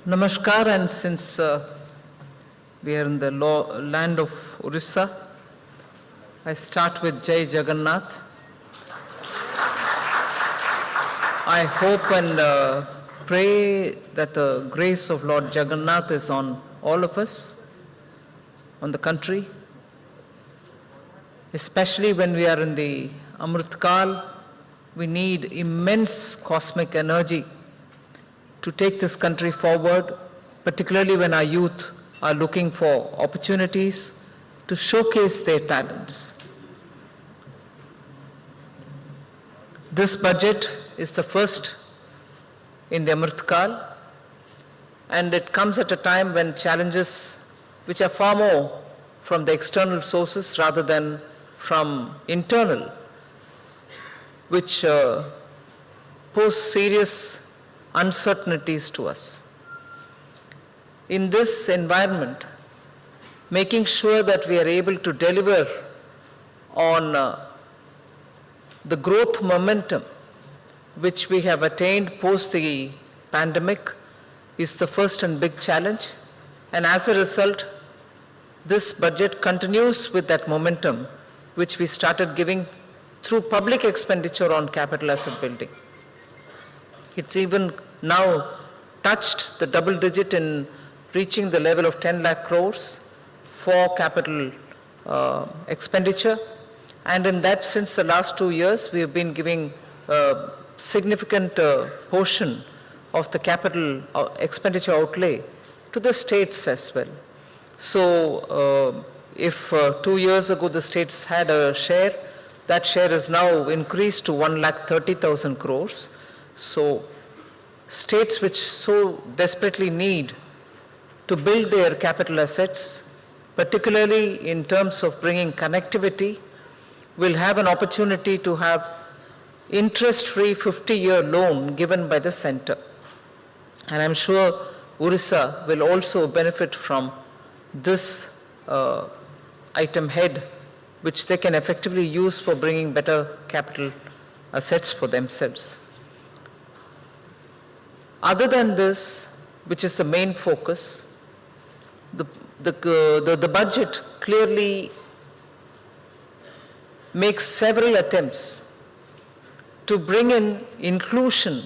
Namaskar, and since we are in the land of Odisha, I start with Jai Jagannath. I hope and pray that the grace of Lord Jagannath is on all of us, on the country, especially when we are in the Amrit Kal. We need immense cosmic energy to take this country forward, particularly when our youth are looking for opportunities to showcase their talents. This budget is the first in the Amrit Kal, and it comes at a time when challenges which are far more from the external sources rather than from internal, which pose serious uncertainties to us. In this environment, making sure that we are able to deliver on the growth momentum which we have attained post the pandemic is the first and big challenge. And as a result, this budget continues with that momentum which we started giving through public expenditure on capital asset building. It's even now touched the double digit in reaching the level of 10 lakh crores for capital expenditure. And in that, since the last 2 years, we have been giving a significant portion of the capital expenditure outlay to the states as well. So if 2 years ago the states had a share, that share is now increased to 1,30,000 crores. So states which so desperately need to build their capital assets, particularly in terms of bringing connectivity, will have an opportunity to have interest-free 50-year loan given by the center. And I'm sure Odisha will also benefit from this item head, which they can effectively use for bringing better capital assets for themselves. Other than this, which is the main focus, the budget clearly makes several attempts to bring in inclusion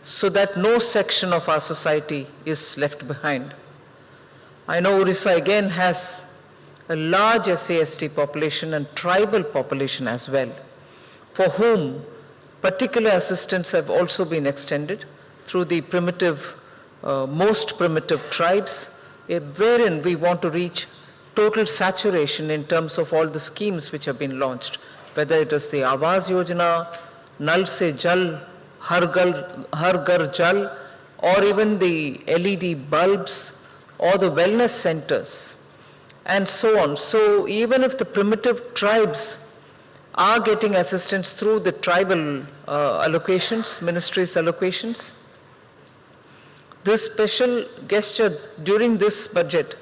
so that no section of our society is left behind. I know Odisha again has a large SC/ST population and tribal population as well, for whom particular assistance have also been extended through the primitive, most primitive tribes, wherein we want to reach total saturation in terms of all the schemes which have been launched, whether it is the Awas Yojana, Nal Se Jal, Har Ghar Jal, or even the LED bulbs, or the wellness centers, and so on. So even if the primitive tribes are getting assistance through the tribal allocations, ministries' allocations, this special gesture during this budget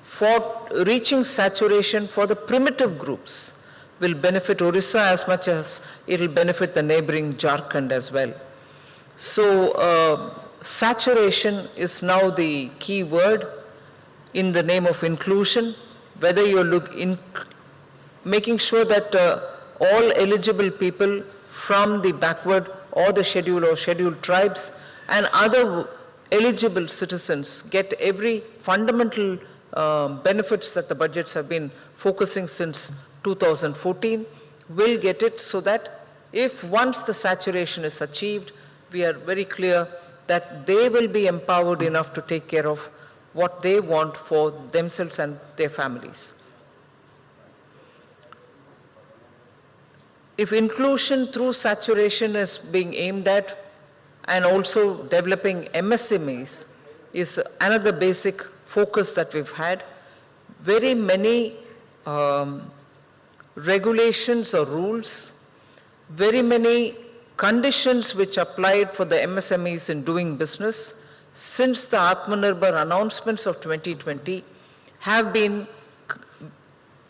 for reaching saturation for the primitive groups will benefit Odisha as much as it will benefit the neighboring Jharkhand as well. So saturation is now the key word in the name of inclusion, whether you're making sure that all eligible people from the backward or the scheduled tribes and other eligible citizens get every fundamental benefits that the budgets have been focusing since 2014, will get it, so that if once the saturation is achieved, we are very clear that they will be empowered enough to take care of what they want for themselves and their families. If inclusion through saturation is being aimed at, and also developing MSMEs is another basic focus that we've had, very many regulations or rules, very many conditions which applied for the MSMEs in doing business since the Atmanirbhar announcements of 2020 have been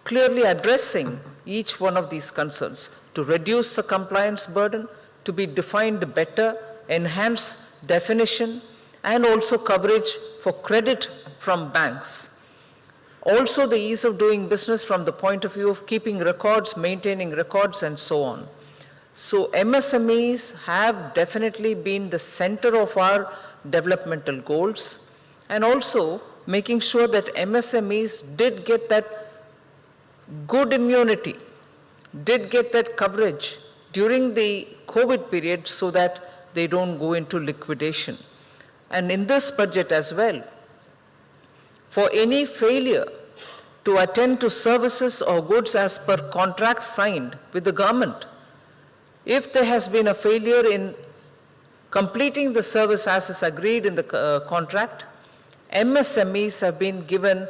clearly addressing each one of these concerns to reduce the compliance burden, to be defined better, enhance definition, and also coverage for credit from banks. Also the ease of doing business from the point of view of keeping records, maintaining records, and so on. So MSMEs have definitely been the center of our developmental goals, and also making sure that MSMEs did get that good immunity, did get that coverage during the COVID period so that they don't go into liquidation. And in this budget as well, for any failure to attend to services or goods as per contracts signed with the government, if there has been a failure in completing the service as is agreed in the contract, MSMEs have been given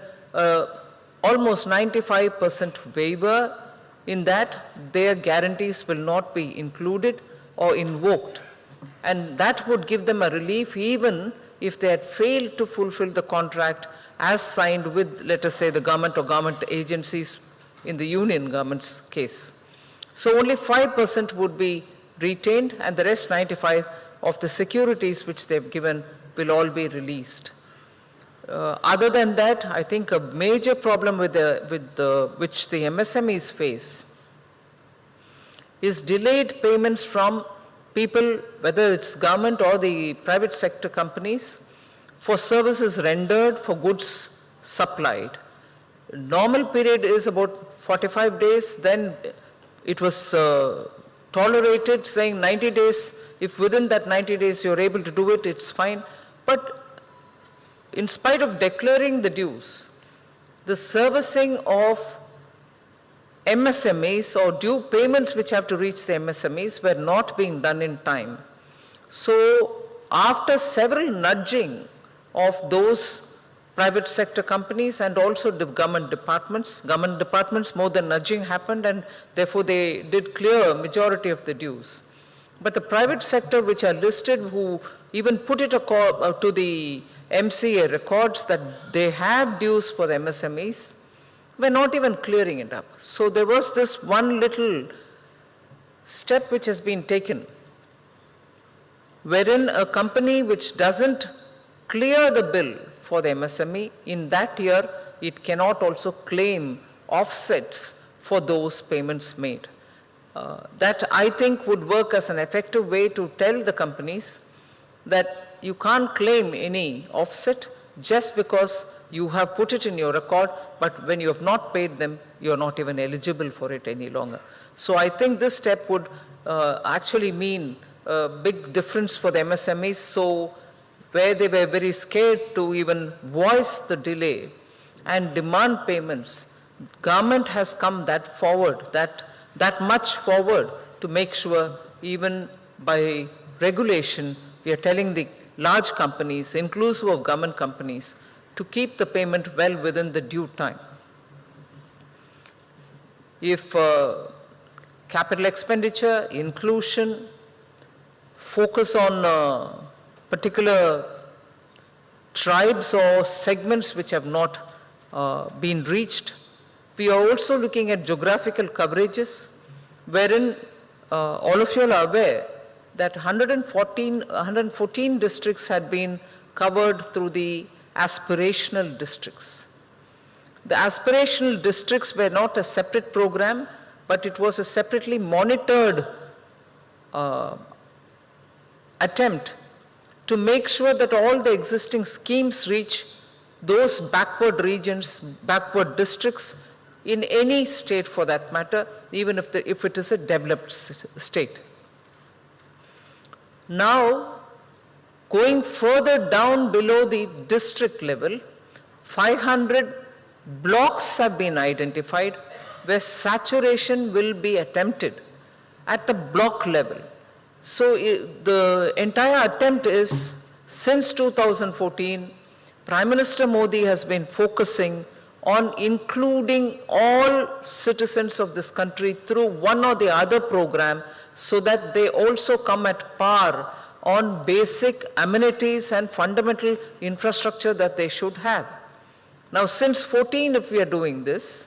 almost 95% waiver in that their guarantees will not be included or invoked. And that would give them a relief even if they had failed to fulfill the contract as signed with, let us say, the government or government agencies in the union government's case. So only 5% would be retained, and the rest 95% of the securities which they've given will all be released. Other than that, I think a major problem which the MSMEs face is delayed payments from people, whether it's government or the private sector companies, for services rendered, for goods supplied. Normal period is about 45 days, then it was tolerated, saying 90 days, if within that 90 days you're able to do it, it's fine. But in spite of declaring the dues, the servicing of MSMEs or due payments which have to reach the MSMEs were not being done in time. So after several nudging of those private sector companies and also the government departments more than nudging happened, and therefore they did clear a majority of the dues. But the private sector which are listed, who even put it to the MCA records that they have dues for the MSMEs, were not even clearing it up. So there was this one little step which has been taken, wherein a company which doesn't clear the bill for the MSME, in that year it cannot also claim offsets for those payments made. That I think would work as an effective way to tell the companies that you can't claim any offset just because you have put it in your record, but when you have not paid them, you're not even eligible for it any longer. So I think this step would actually mean a big difference for the MSMEs. So where they were very scared to even voice the delay and demand payments, government has come that forward, that much forward, to make sure even by regulation, we are telling the large companies, inclusive of government companies, to keep the payment well within the due time. If capital expenditure, inclusion, focus on particular tribes or segments which have not been reached. We are also looking at geographical coverages, wherein all of you are aware that 114 districts had been covered through the aspirational districts. The aspirational districts were not a separate program, but it was a separately monitored attempt to make sure that all the existing schemes reach those backward regions, backward districts in any state for that matter, even if it is a developed state. Now, going further down below the district level, 500 blocks have been identified where saturation will be attempted at the block level. So the entire attempt is, since 2014, Prime Minister Modi has been focusing on including all citizens of this country through one or the other program, so that they also come at par on basic amenities and fundamental infrastructure that they should have. Now, since 14, if we are doing this,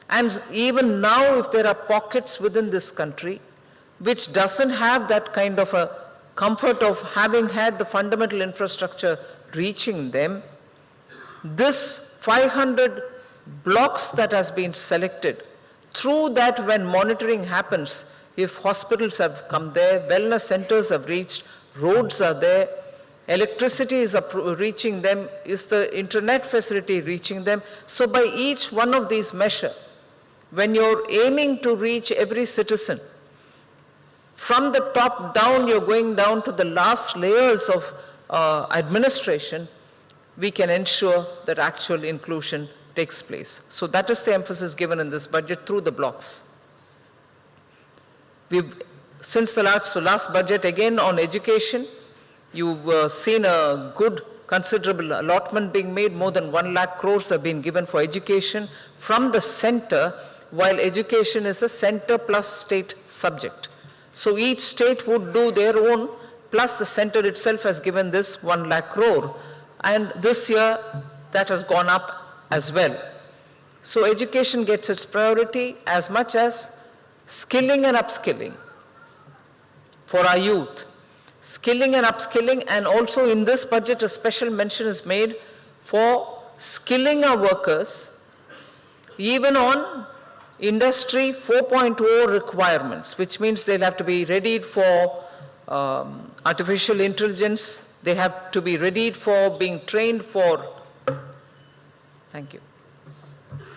and even now if there are pockets within this country which doesn't have that kind of a comfort of having had the fundamental infrastructure reaching them, this 500 blocks that has been selected, through that when monitoring happens, if hospitals have come there, wellness centers have reached, roads are there, electricity is reaching them, is the internet facility reaching them. So by each one of these measures, when you're aiming to reach every citizen, from the top down, you're going down to the last layers of administration, we can ensure that actual inclusion takes place. So that is the emphasis given in this budget through the blocks. Since the last budget, again on education, you've seen a good considerable allotment being made. More than 1 lakh crores have been given for education from the center, while education is a center plus state subject. So each state would do their own, plus the center itself has given this 1 lakh crore. And this year, that has gone up as well. So education gets its priority as much as skilling and upskilling for our youth. Skilling and upskilling, and also in this budget, a special mention is made for skilling our workers, even on Industry 4.0 requirements, which means they'll have to be readied for artificial intelligence, they have to be readied for being trained for, thank you,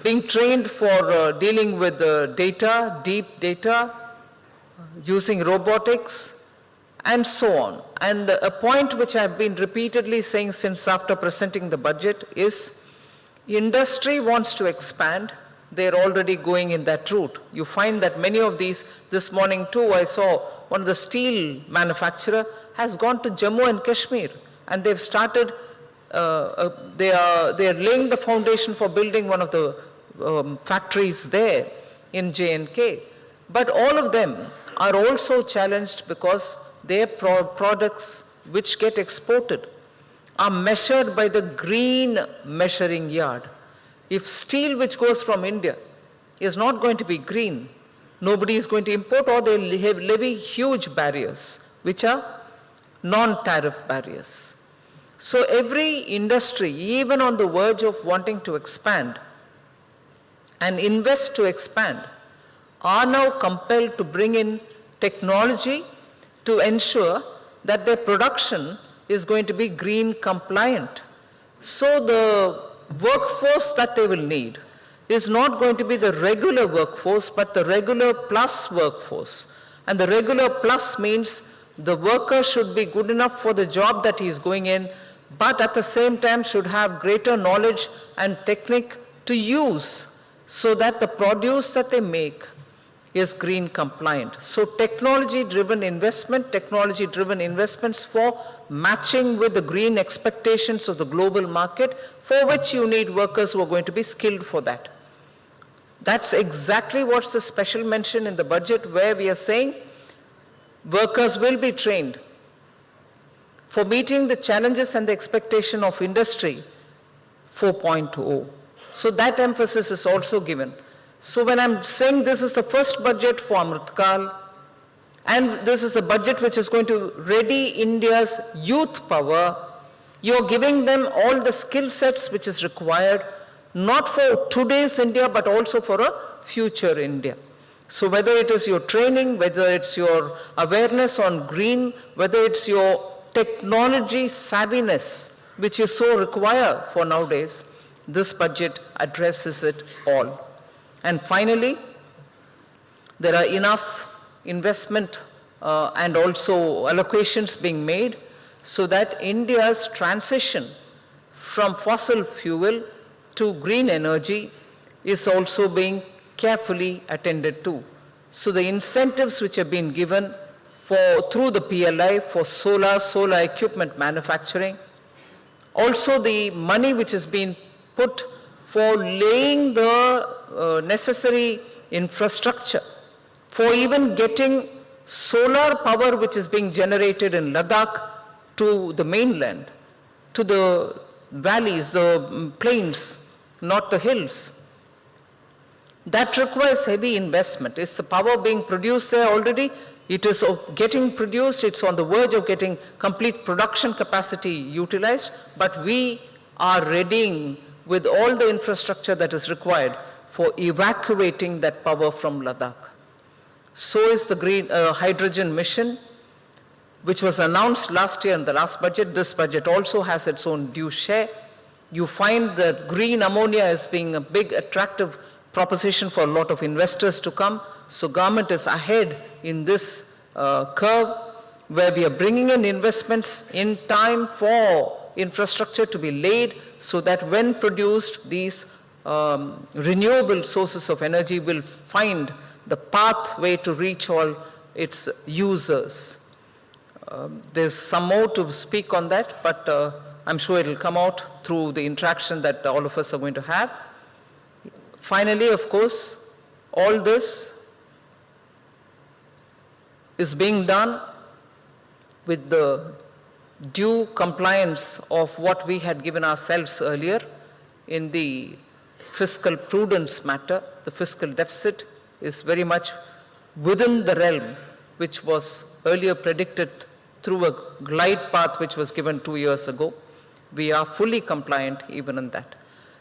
being trained for dealing with data, deep data, using robotics, and so on. And a point which I've been repeatedly saying since after presenting the budget is, industry wants to expand. They're already going in that route. You find that many of these, this morning too, I saw one of the steel manufacturer has gone to Jammu and Kashmir, and they've started, they're laying the foundation for building one of the factories there in J&K. But all of them are also challenged because their products which get exported are measured by the green measuring yard. If steel which goes from India is not going to be green, nobody is going to import, or they'll levy huge barriers, which are non-tariff barriers. So every industry, even on the verge of wanting to expand and invest to expand, are now compelled to bring in technology to ensure that their production is going to be green compliant. So the workforce that they will need is not going to be the regular workforce, but the regular plus workforce. And the regular plus means the worker should be good enough for the job that he is going in, but at the same time should have greater knowledge and technique to use so that the produce that they make is green compliant. So technology-driven investments for matching with the green expectations of the global market, for which you need workers who are going to be skilled for that. That's exactly what's the special mention in the budget, where we are saying workers will be trained for meeting the challenges and the expectation of Industry 4.0. So that emphasis is also given. So when I'm saying this is the first budget for Amritkal, and this is the budget which is going to ready India's youth power, you're giving them all the skill sets which is required, not for today's India, but also for a future India. So whether it is your training, whether it's your awareness on green, whether it's your technology savviness, which you so require for nowadays, this budget addresses it all. And finally, there are enough investment and also allocations being made so that India's transition from fossil fuel to green energy is also being carefully attended to. So the incentives which have been given through the PLI for solar equipment manufacturing, also the money which has been put for laying the necessary infrastructure, for even getting solar power which is being generated in Ladakh to the mainland, to the valleys, the plains, not the hills. That requires heavy investment. Is the power being produced there already? It is getting produced, it's on the verge of getting complete production capacity utilized, but we are readying with all the infrastructure that is required for evacuating that power from Ladakh. So is the green hydrogen mission, which was announced last year in the last budget. This budget also has its own due share. You find that green ammonia as being a big attractive proposition for a lot of investors to come. So government is ahead in this curve where we are bringing in investments in time for infrastructure to be laid so that when produced, these renewable sources of energy will find the pathway to reach all its users. There's some more to speak on that, but I'm sure it will come out through the interaction that all of us are going to have. Finally, of course, all this is being done with the due compliance of what we had given ourselves earlier in the fiscal prudence matter. The fiscal deficit is very much within the realm which was earlier predicted through a glide path which was given 2 years ago. We are fully compliant even in that.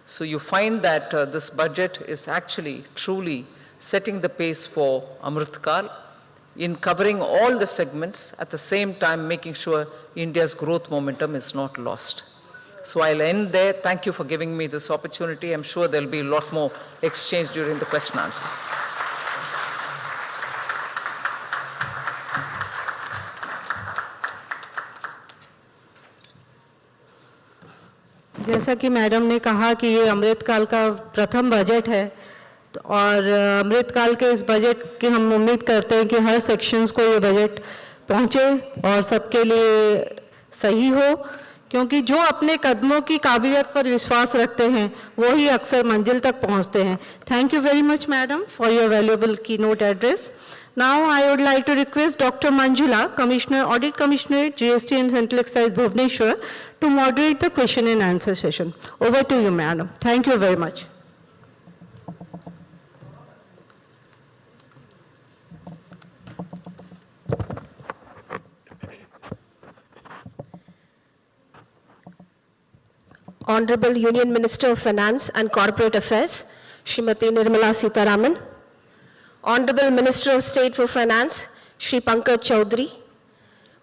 So you find that this budget is actually truly setting the pace for Amrit Kal in covering all the segments, at the same time making sure India's growth momentum is not lost. So I'll end there. Thank you for giving me this opportunity. I'm sure there'll be a lot more exchange during the question answers. जैसा कि madam ने कहा कि ये अमृतकाल का प्रथम budget है और अमृतकाल के इस बजट की हम उम्मीद करते हैं कि हर सेक्शंस को ये बजट पहुंचे और सबके लिए सही हो, क्योंकि जो अपने कदमों की काबिलियत पर विश्वास रखते हैं वो ही अक्सर मंजिल तक पहुंचते हैं. Thank you very much madam for your valuable keynote address. Now I would like to request Dr. Manjula, Commissioner, Audit Commissioner, GST and Central Excise, Bhubaneswar, to moderate the question and answer session. Over to you, madam. Thank you very much. Honorable Union Minister of Finance and Corporate Affairs, Srimati Nirmala Sitharaman. Honorable Minister of State for Finance, Shri Pankaj Chaudhary.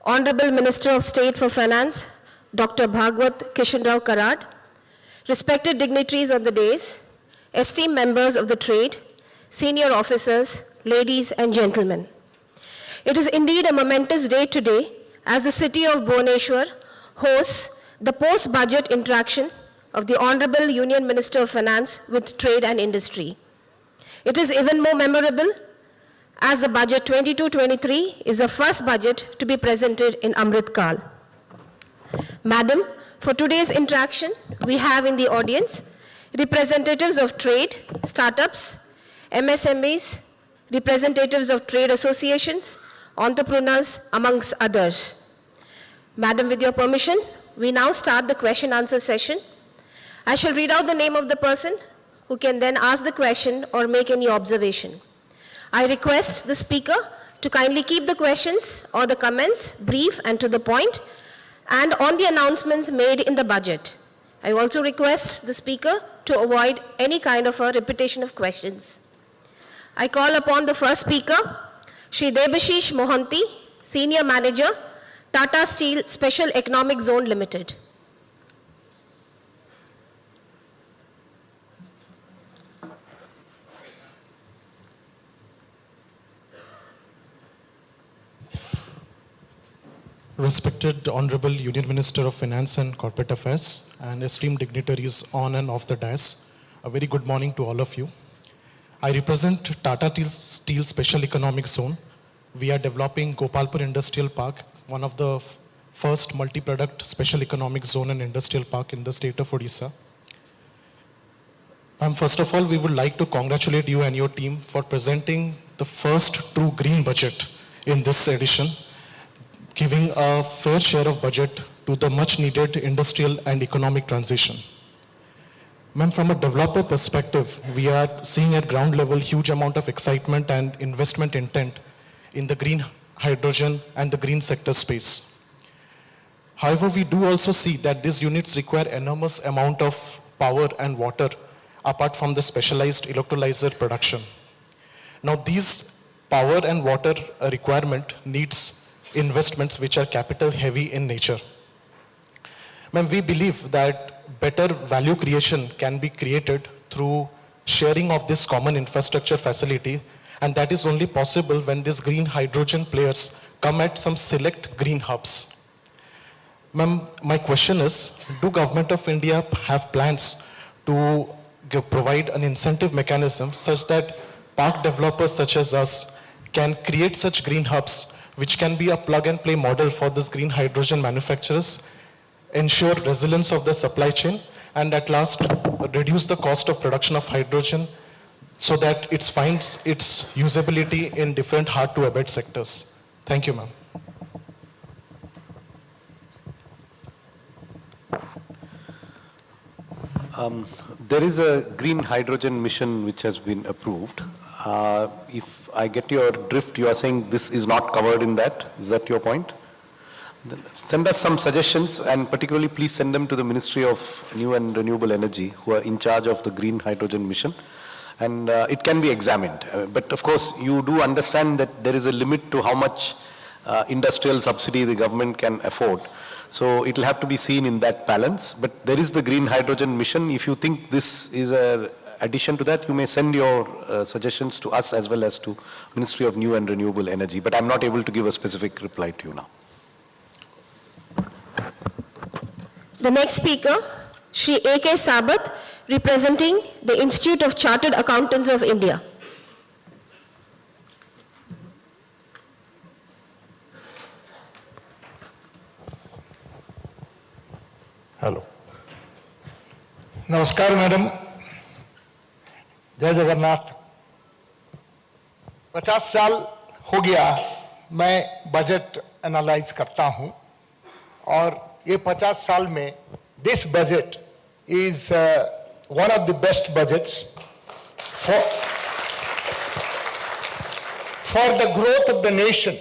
Honorable Minister of State for Finance, Dr. Bhagwat Kishan Rao Karad. Respected dignitaries on the dais, esteemed members of the trade, senior officers, ladies and gentlemen. It is indeed a momentous day today as the city of Bhubaneswar hosts the post-budget interaction of the Honorable Union Minister of Finance with Trade and Industry. It is even more memorable as the budget 22-23 is the first budget to be presented in Amrit Kal. Madam, for today's interaction, we have in the audience representatives of trade, startups, MSMEs, representatives of trade associations, entrepreneurs, amongst others. Madam, with your permission, we now start the question-answer session. I shall read out the name of the person who can then ask the question or make any observation. I request the speaker to kindly keep the questions or the comments brief and to the point and on the announcements made in the budget. I also request the speaker to avoid any kind of a repetition of questions. I call upon the first speaker, Shri Debashish Mohanty, Senior Manager, Tata Steel Special Economic Zone Limited. Respected Honorable Union Minister of Finance and Corporate Affairs and esteemed dignitaries on and off the dais, a very good morning to all of you. I represent Tata Steel Special Economic Zone. We are developing Gopalpur Industrial Park, one of the first multi-product special economic zone and industrial park in the state of Odisha. First of all, we would like to congratulate you and your team for presenting the first true green budget in this edition, giving a fair share of budget to the much needed industrial and economic transition. Ma'am, from a developer perspective, we are seeing at ground level huge amount of excitement and investment intent in the green hydrogen, and the green sector space. However, we do also see that these units require enormous amount of power and water apart from the specialized electrolyzer production. Now, these power and water requirement needs investments which are capital heavy in nature. Ma'am, we believe that better value creation can be created through sharing of this common infrastructure facility, and that is only possible when these green hydrogen players come at some select green hubs. Ma'am, my question is, do Government of India have plans to provide an incentive mechanism such that park developers such as us can create such green hubs which can be a plug and play model for these green hydrogen manufacturers, ensure resilience of the supply chain, and at last reduce the cost of production of hydrogen so that it finds its usability in different hard to abate sectors. Thank you, ma'am. There is a green hydrogen mission which has been approved. If I get your drift, you are saying this is not covered in that. Is that your point? Then send us some suggestions, and particularly please send them to the Ministry of New and Renewable Energy, who are in charge of the green hydrogen mission, and it can be examined. But of course, you do understand that there is a limit to how much industrial subsidy the government can afford. So it will have to be seen in that balance. But there is the green hydrogen mission. If you think this is an addition to that, you may send your suggestions to us as well as to Ministry of New and Renewable Energy. But I'm not able to give a specific reply to you now. The next speaker, Shri A.K. Sabath, representing the Institute of Chartered Accountants of India. Hello, नमस्कार madam, जय जगन्नाथ। 50 साल हो गया मैं budget analyse करता हूं, और ये 50 साल में this budget is one of the best budgets for the growth of the nation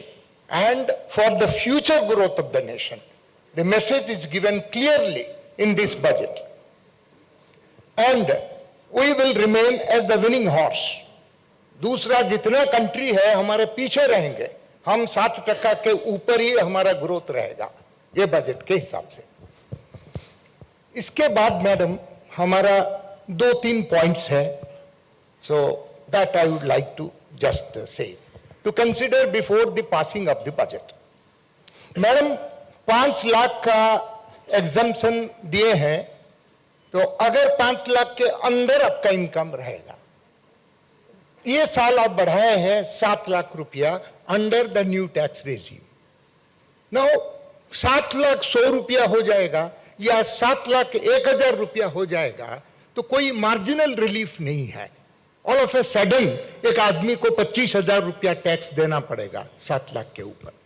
and for the future growth of the nation. The message is given clearly in this budget. And we will remain as the winning horse. दूसरा जितना country है हमारे पीछे रहेंगे, हम 7% के ऊपर ही हमारा ग्रोथ रहेगा ये बजट के हिसाब से। इसके बाद मैडम हमारा 2-3 पॉइंट्स है, so that I would like to just say to consider before the passing of the budget. Madam 5 lakh का एग्जम्पशन दिए हैं, तो अगर 5 लाख के अंदर आपका इनकम रहेगा, ये साल आप बढ़ाए हैं 7 लाख रुपया under the new tax regime. Now 7 lakh 100 रुपया हो जाएगा या 7 लाख 1000 रुपया हो जाएगा, तो कोई मार्जिनल रिलीफ नहीं है। ऑल ऑफ ए सडन एक आदमी को 25,000 रुपया टैक्स देना पड़ेगा 7 लाख के ऊपर।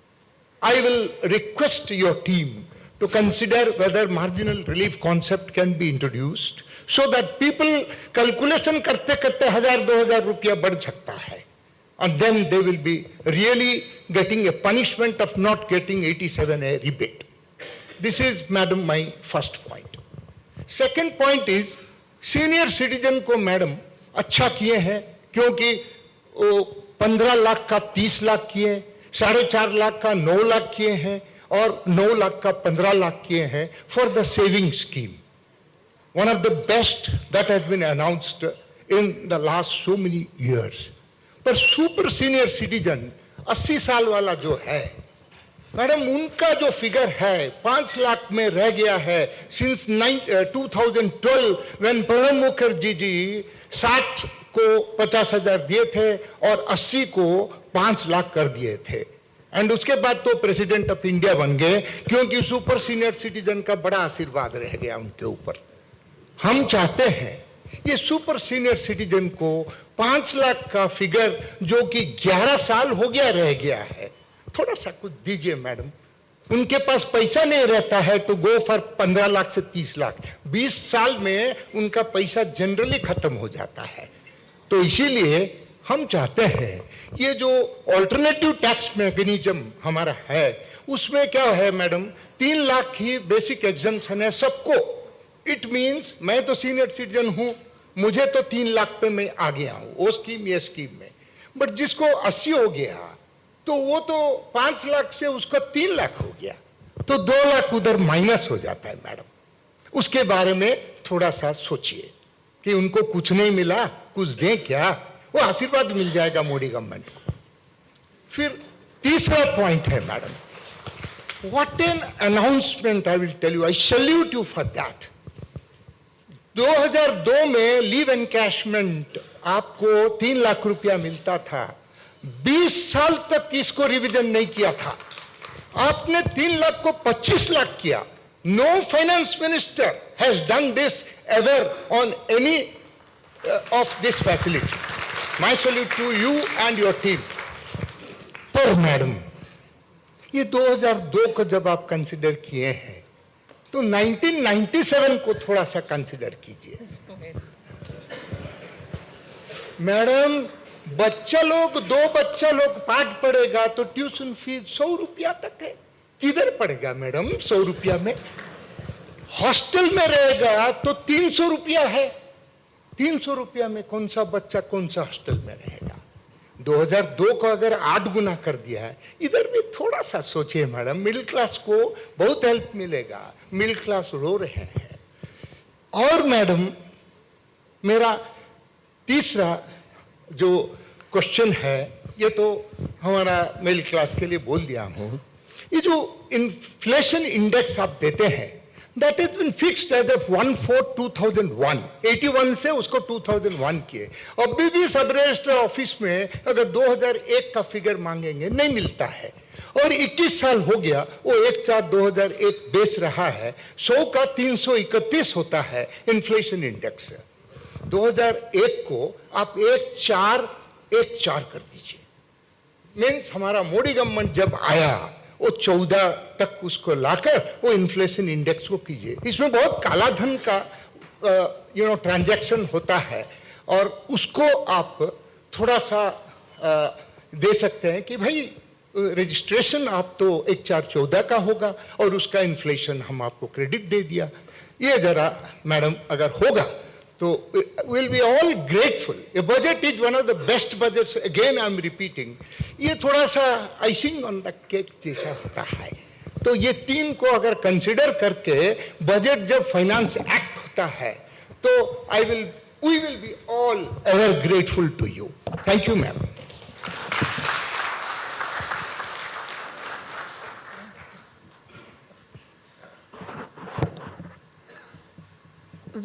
I will request your team to consider whether marginal relief concept can be introduced so that people calculation करते करते 1000-2000 रुपया बढ़ सकता है, and then they will be really getting a punishment of not getting 87A rebate. This is, madam, my first point. Second point is senior citizen को madam अच्छा किए हैं, क्योंकि वो 15 लाख का 30 लाख किए, 4.5 लाख का 9 लाख किए हैं, और 9 लाख का 15 लाख किए हैं for the saving scheme, one of the best that has been announced in the last so many years. पर सुपर सीनियर सिटीजन 80 साल वाला जो है मैडम, उनका जो फिगर है 5 लाख में रह गया है सिंस 2012 व्हेन प्रणब मुखर्जी जी 60 को 50,000 दिए थे और 80 को 5 लाख कर दिए थे, एंड उसके बाद तो प्रेसिडेंट ऑफ इंडिया बन गए, क्योंकि सुपर सीनियर सिटीजन का बड़ा आशीर्वाद रह गया उनके ऊपर। हम चाहते हैं ये सुपर सीनियर सिटीजन को 5 लाख का फिगर जो कि 11 साल हो गया रह गया है, थोड़ा सा कुछ दीजिए मैडम। उनके पास पैसा नहीं रहता है तो गो फॉर 15 लाख से 30 लाख। 20 साल में उनका पैसा जनरली खत्म हो जाता है, तो इसीलिए हम चाहते हैं ये जो ऑल्टरनेटिव टैक्स मैकेनिज्म हमारा है उसमें क्या है मैडम, 3 लाख ही बेसिक एग्जम्पशन है सबको। इट मीन्स मैं तो सीनियर सिटीजन हूं, मुझे तो 3 लाख पे मैं आ गया हूं वो स्कीम ये स्कीम में, बट जिसको 80 हो गया तो वो तो 5 लाख से उसका 3 लाख हो गया, तो 2 लाख उधर माइनस हो जाता है मैडम। उसके बारे में थोड़ा सा सोचिए कि उनको कुछ नहीं मिला, कुछ दें क्या, वो आशीर्वाद मिल जाएगा मोदी गवर्नमेंट को। फिर तीसरा पॉइंट है madam, what an announcement, I will tell you, I salute you for that. 2002 में लीव एनकैशमेंट आपको 3 लाख रुपया मिलता था, 20 साल तक इसको रिवीजन नहीं किया था, आपने 3 लाख को 25 लाख किया। No finance minister has done this ever on any of this facility. My salute to you and your team. पर मैडम ये 2002 को जब आप कंसिडर किए हैं तो 1997 को थोड़ा सा कंसिडर कीजिए मैडम। बच्चा लोग 2 बच्चा लोग पाठ पढ़ेगा तो ट्यूशन फीस 100 रुपया तक है, किधर पढ़ेगा मैडम 100 रुपया में? हॉस्टल में रहेगा तो 300 रुपया है, 300 रुपया में कौन सा बच्चा कौन सा हॉस्टल में रहेगा? 2002 को अगर 8 गुना कर दिया है, इधर भी थोड़ा सा सोचिए मैडम, मिडिल क्लास को बहुत हेल्प मिलेगा, मिडिल क्लास रो रहे हैं। और मैडम मेरा तीसरा जो क्वेश्चन है, ये तो हमारा मिडिल क्लास के लिए बोल दिया हूं, ये जो इन्फ्लेशन इंडेक्स आप देते हैं that is been fixed as of 1/4/2001, 81 से उसको 2001 किए। अभी भी सब रजिस्टर ऑफिस में अगर 2001 का फिगर मांगेंगे नहीं मिलता है, और 21 साल हो गया वो 1/4/2001 बेच रहा है, 100 का 331 होता है इन्फ्लेशन इंडेक्स। 2001 को आप 1/4 कर दीजिए, मीन्स हमारा मोदी गवर्नमेंट जब आया वो 14 तक उसको लाकर वो इन्फ्लेशन इंडेक्स को कीजिए। इसमें बहुत काला धन का ट्रांजैक्शन होता है, और उसको आप थोड़ा सा दे सकते हैं कि भाई रजिस्ट्रेशन आप तो 1/4/14 का होगा और उसका इन्फ्लेशन हम आपको क्रेडिट दे दिया। ये जरा मैडम अगर होगा तो will be all grateful. A budget is one of the best budgets, again I am repeating. ये थोड़ा सा आइसिंग ऑन द केक जैसा होता है। तो ये 3 को अगर कंसिडर करके बजट जब फाइनेंस एक्ट होता है तो we will be all ever grateful to you. Thank you ma'am.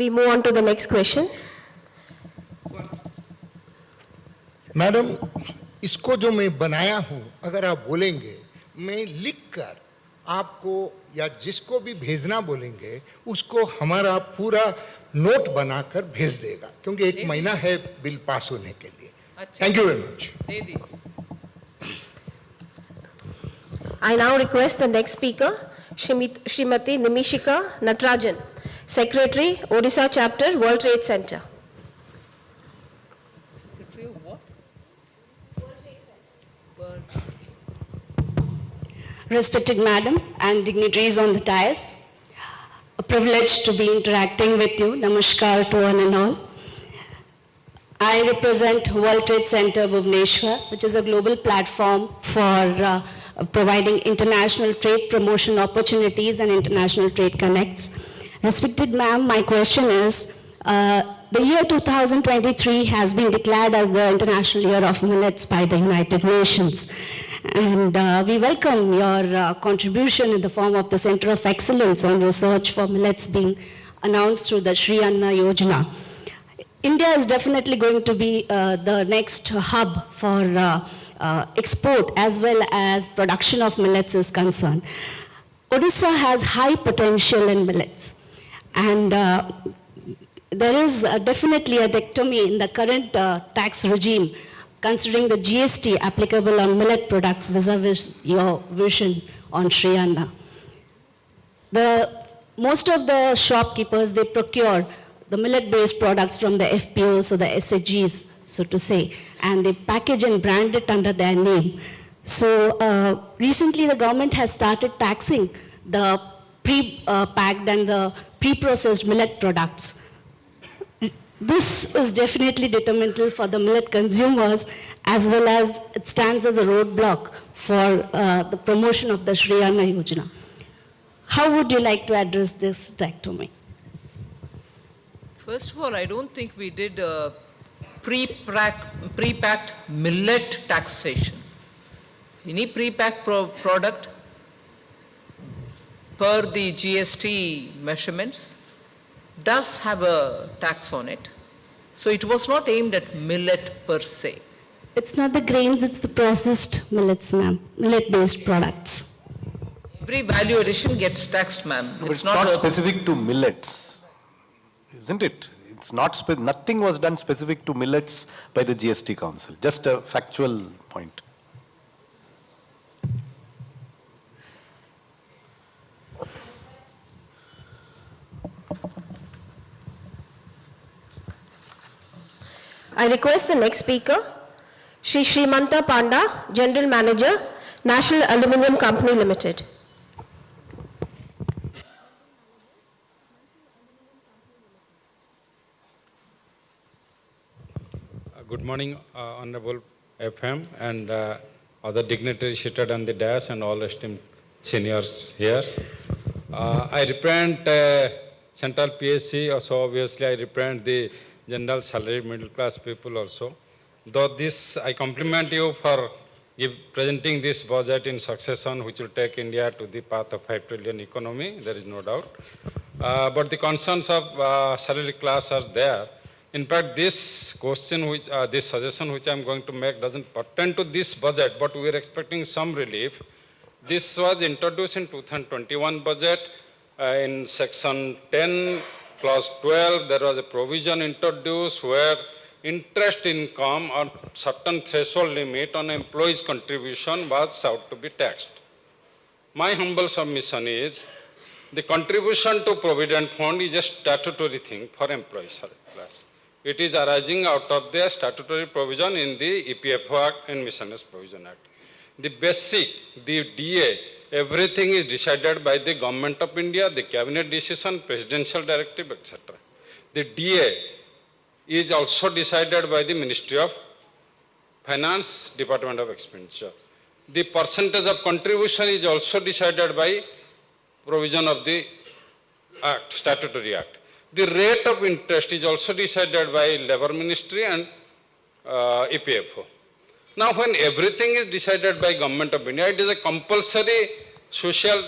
We move on to the next question. Madam इसको जो मैं बनाया हूं, अगर आप बोलेंगे मैं लिखकर आपको या जिसको भी भेजना बोलेंगे उसको हमारा पूरा नोट बनाकर भेज देगा, क्योंकि 1 महीना है बिल पास होने के लिए। Thank you very much. दे दीजिए। I now request the next speaker, Srimati Nimishika Natarajan, Secretary, Odisha Chapter, World Trade Center. Secretary of what? Respected Madam and dignitaries on the dais, a privilege to be interacting with you. Namaskar to one and all. I represent World Trade Center Bhubaneswar, which is a global platform for providing international trade promotion opportunities and international trade connects. Respected ma'am, my question is, the year 2023 has been declared as the International Year of Millets by the United Nations. And we welcome your contribution in the form of the Center of Excellence on Research for Millets being announced through the Shri Anna Yojana. India is definitely going to be the next hub for export as well as production of millets is concerned. Odisha has high potential in millets, and there is definitely a dichotomy in the current tax regime considering the GST applicable on millet products vis-a-vis your vision on Shri Anna. Most of the shopkeepers, they procure the millet-based products from the FPOs or the SHGs. so to say, and they package and brand it under their name. So recently the government has started taxing the pre-packed and the pre-processed millet products. This is definitely detrimental for the millet consumers, as well as it stands as a roadblock for the promotion of the Shri Anna Yojana. How would you like to address this dichotomy? First of all, I don't think we did pre-packed millet taxation. Any pre-packed product per the GST measurements does have a tax on it. So it was not aimed at millet per se. It's not the grains, it's the processed millets, ma'am, millet-based products. Every value addition gets taxed, ma'am. No, it's not specific to millets, isn't it? It's not, nothing was done specific to millets by the GST Council, just a factual point. I request the next speaker, Shri Srimanta Panda, General Manager, National Aluminium Company Limited. Good morning, Honorable FM and other dignitaries seated on the dais and all esteemed seniors here. I represent Central PSC, so obviously I represent the general salary middle class people also. Though this, I compliment you for presenting this budget in succession, which will take India to the path of 5 trillion economy, there is no doubt. But the concerns of salary class are there. In fact, this question, this suggestion which I am going to make doesn't pertain to this budget, but we are expecting some relief. This was introduced in 2021 budget in section 10, clause 12, there was a provision introduced where interest income or certain threshold limit on employees' contribution was sought to be taxed. My humble submission is the contribution to Provident Fund is a statutory thing for employees. It is arising out of the statutory provision in the EPFO Act and Miscellaneous Provision Act. The basic, the DA, everything is decided by the Government of India, the cabinet decision, presidential directive, etc. The DA is also decided by the Ministry of Finance, Department of Expenditure. The percentage of contribution is also decided by provision of the Act, statutory act. The rate of interest is also decided by Labour Ministry and EPFO. Now, when everything is decided by Government of India, it is a compulsory social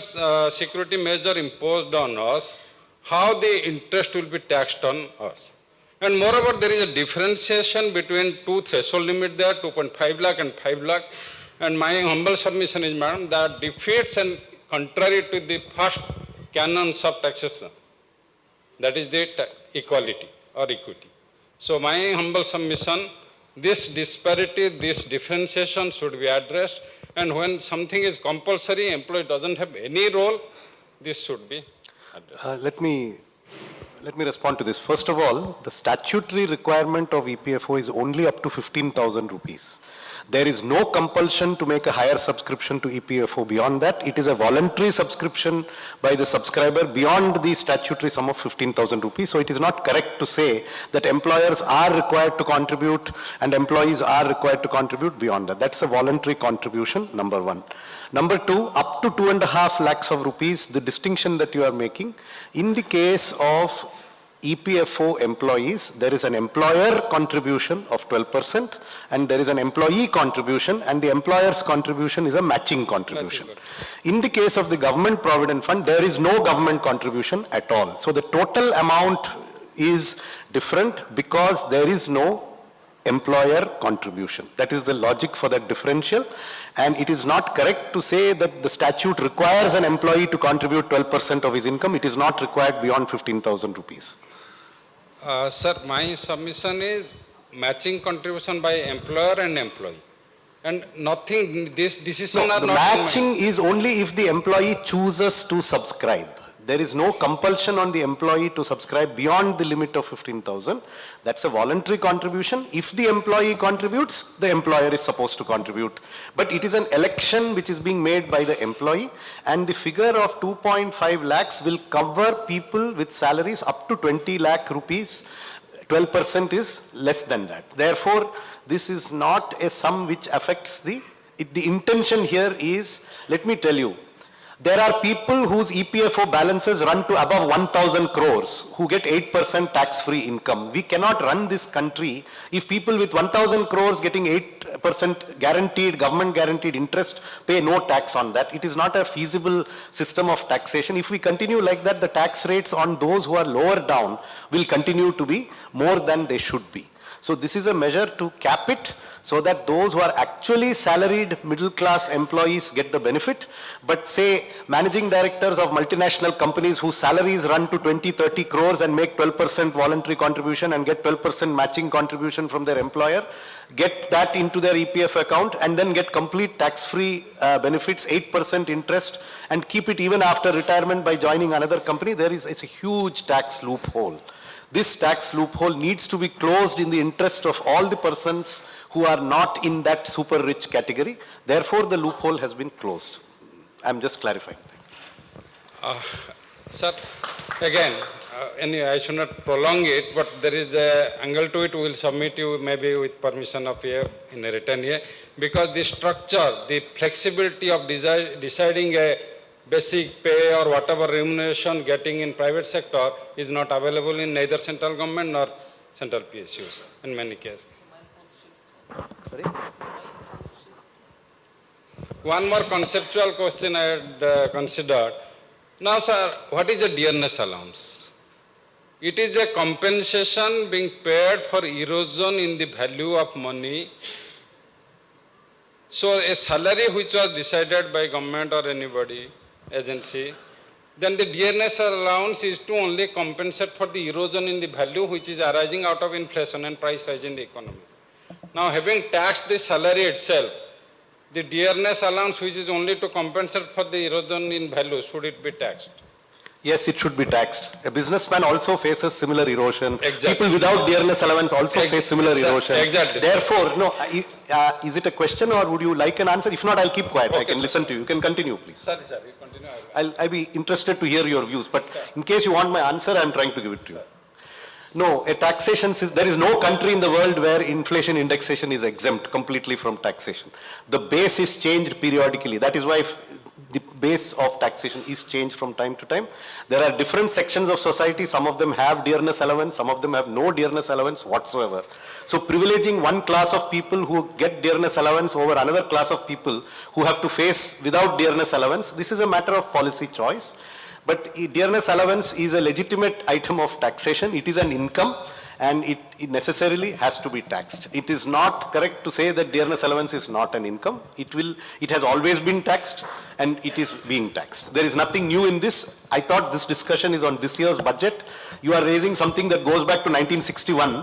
security measure imposed on us, how the interest will be taxed on us. And moreover, there is a differentiation between two threshold limit there, 2.5 lakh and 5 lakh. And my humble submission is, madam, that defeats and contrary to the first canons of taxation, that is the equality or equity. So my humble submission, this disparity, this differentiation should be addressed, and when something is compulsory, employee doesn't have any role, this should be addressed. Let me respond to this. First of all, the statutory requirement of EPFO is only up to 15,000 rupees. There is no compulsion to make a higher subscription to EPFO beyond that. It is a voluntary subscription by the subscriber beyond the statutory sum of 15,000 rupees. So it is not correct to say that employers are required to contribute and employees are required to contribute beyond that. That's a voluntary contribution, number one. Number two, up to 2.5 lakhs of rupees, the distinction that you are making, in the case of EPFO employees, there is an employer contribution of 12% and there is an employee contribution, and the employer's contribution is a matching contribution. In the case of the government provident fund, there is no government contribution at all. So the total amount is different because there is no employer contribution. That is the logic for that differential, and it is not correct to say that the statute requires an employee to contribute 12% of his income. It is not required beyond 15,000 rupees. Sir, my submission is matching contribution by employer and employee. And nothing, this decision No, are the not... matching is only if the employee chooses to subscribe. There is no compulsion on the employee to subscribe beyond the limit of 15,000. That's a voluntary contribution. If the employee contributes, the employer is supposed to contribute. But it is an election which is being made by the employee, and the figure of 2.5 lakhs will cover people with salaries up to 20 lakh rupees. 12% is less than that. Therefore, this is not a sum which affects the intention here is, let me tell you, there are people whose EPFO balances run to above 1,000 crores who get 8% tax-free income. We cannot run this country if people with 1,000 crores getting 8% guaranteed, government guaranteed interest pay no tax on that. It is not a feasible system of taxation. If we continue like that, the tax rates on those who are lower down will continue to be more than they should be. So this is a measure to cap it so that those who are actually salaried middle class employees get the benefit. But say managing directors of multinational companies whose salaries run to 20-30 crores and make 12% voluntary contribution and get 12% matching contribution from their employer, get that into their EPF account and then get complete tax-free benefits, 8% interest, and keep it even after retirement by joining another company. It's a huge tax loophole. This tax loophole needs to be closed in the interest of all the persons who are not in that super rich category. Therefore, the loophole has been closed. I'm just clarifying. Sir, again, anyway, I should not prolong it, but there is an angle to it. We will submit you maybe with permission of here in a written here, because the structure, the flexibility of deciding a basic pay or whatever remuneration getting in private sector is not available in neither central government nor central PSUs in many cases. Sorry? One more conceptual question I had considered. Now, sir, what is a dearness allowance? It is a compensation being paid for erosion in the value of money. So a salary which was decided by government or anybody, agency, then the dearness allowance is to only compensate for the erosion in the value which is arising out of inflation and price rise in the economy. Now, having taxed the salary itself, the dearness allowance which is only to compensate for the erosion in value, should it be taxed? Yes, it should be taxed. A businessman also faces similar erosion. Exactly. People without dearness allowance also face similar erosion. Exactly. Therefore, no, is it a question or would you like an answer? If not, I'll keep quiet. Okay, I can sir. listen to you. You can continue, please. Sorry, sir, you continue. I'll be interested to hear your views, but in case you want my answer, I'm trying to give it to you. No, a taxation system, there is no country in the world where inflation indexation is exempt completely from taxation. The base is changed periodically. That is why the base of taxation is changed from time to time. There are different sections of society. Some of them have dearness allowance, some of them have no dearness allowance whatsoever. So privileging one class of people who get dearness allowance over another class of people who have to face without dearness allowance, this is a matter of policy choice. But dearness allowance is a legitimate item of taxation. It is an income and it necessarily has to be taxed. It is not correct to say that dearness allowance is not an income. It has always been taxed and it is being taxed. There is nothing new in this. I thought this discussion is on this year's budget. You are raising something that goes back to 1961.